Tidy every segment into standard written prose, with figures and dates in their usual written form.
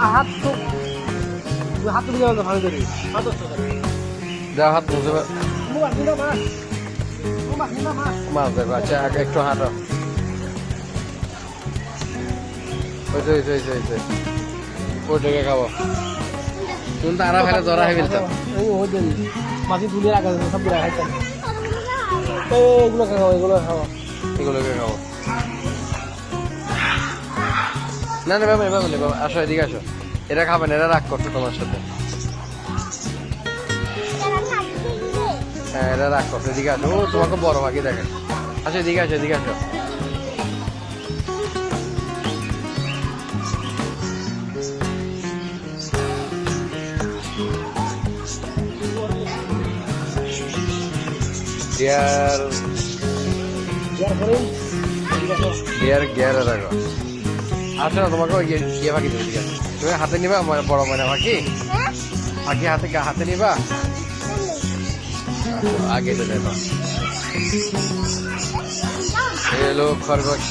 হাত তো হাত তুলে যাবে ভালো করে যা হাত মুছে মাছ দেখো আচ্ছা একটু হাঁটো ওইটাকে খাবো তুমি তো আরা ফেলে জরা হয়ে ফেলতাম মাঝে তুলে রাখা সব গুলো খাইতাম এগুলো খাওয়া এগুলোকে খাবো না না বাবা এবার বাবা আসো এদিকে আসো এটা খাবেন এরা রাগ করছো তোমার সাথে হ্যাঁ এরা রাগ করছো এদিকে আসো ও তোমাকে বড় পাখি দেখে আসো এদিকে আসো এদিকে আসো গিয়ার রাখো আসো না তোমাকে ওই ইয়ে পাখি দেবে ঠিক আছে তুমি হাতে নিবা বড় ময়না পাখি পাখি হাতে নিবা আগে তো দেখো এলো খরগোশ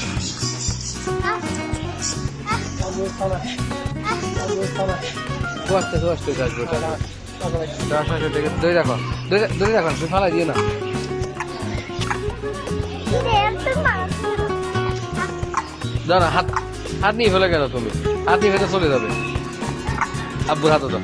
দই রাখো তুমি ফালাই দিও না দাও না হাত নিয়ে ফেলে কেন তুমি হাত নিয়ে ফেলে চলে যাবে আব্বুর হাতে দাও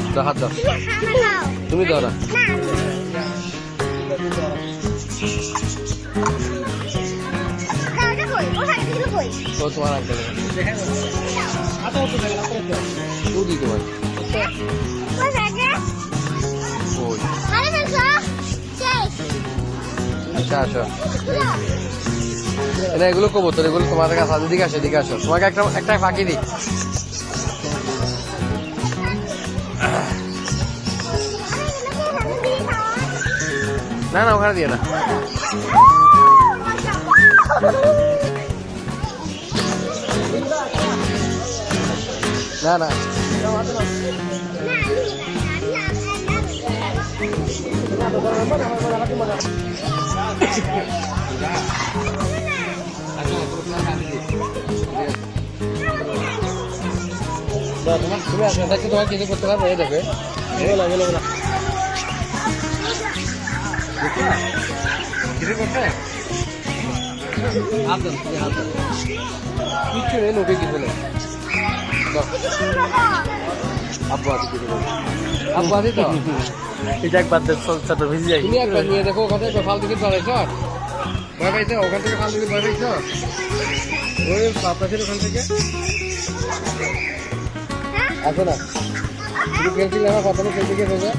দাও হাত দাও তুমি দাও না ও তোমার আগে তোমার আচ্ছা আসো না এগুলো কবুতর এগুলো তোমাদের কাছে এদিকে আসো এদিকে আসো তোমাকে একটা ফাঁকি দিই না না ওখানে দিয়ে না না না তুমি আসলে তোমার কিছু করতে পারবে দেখবে কিছু করতে হাত দেন তুমি হাত দেন কিচ্ছু নেই লোকে কিছু নেই আব্বু আদি কিছু আব্বু আদি তো এটা একবার চলছে তো ভিজে যাই তুমি একবার নিয়ে দেখো ওখান থেকে ফাল দিকে চলাইছ ভয় পাইছো ওখান থেকে ফাল দিকে ভয় পাইছো ওই পাশের ওখান থেকে আসো না তুমি খেলছিলে না প্রথমে খেলতে গিয়ে ফেলে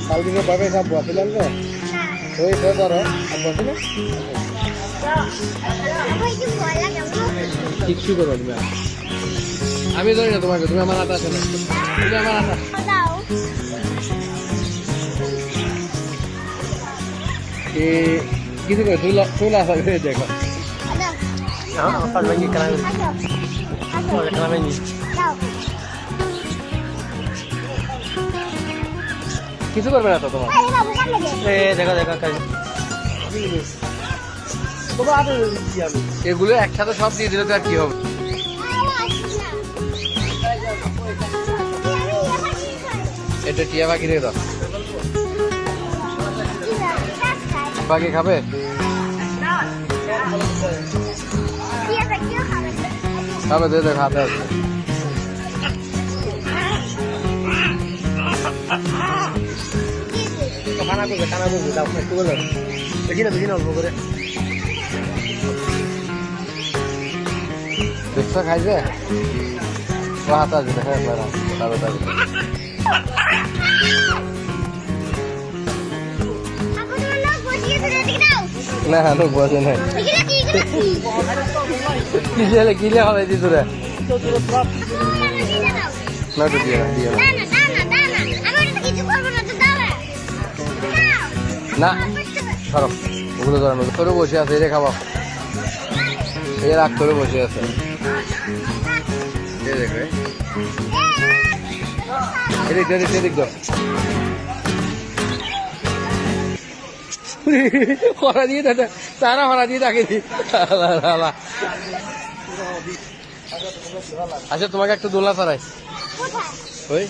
ফাল দিকে ভয় পাইছো আব্বু আসছিলাম তো ওই সে ধরো আব্বু আসলে কিচ্ছু করো তুমি আমি ধরি না তোমাকে তুমি আমার হাতে আসো না তুমি আমার হাতে কিছু করে চলে আসা দেখো কিছু করবে না তো তোমার দেখো দেখো এগুলো একসাথে সব দিয়ে দিলে তো আর কি হবে এটা টিয়া পাখি রেখে দাও পাখি খাবে খাবে দিয়ে দেখো হাতে আছে খানা করবে খানা করবে দাও একটু বলো দেখি না অল্প করে দেখছো খাইছে ও হাত আছে দেখা না লোক বসে নাই কিলে হবে দি তোরা না তো দিয়ে না ধরো ওগুলো ধরানো করে বসে আছে রে খাওয়া এ রাগ করে বসে আছে দেখো এদিক দাও এদিক দাও হরা দিয়ে তারা হরা দিয়ে ডাকেছি আচ্ছা তোমাকে একটা দোলা চালাই ওই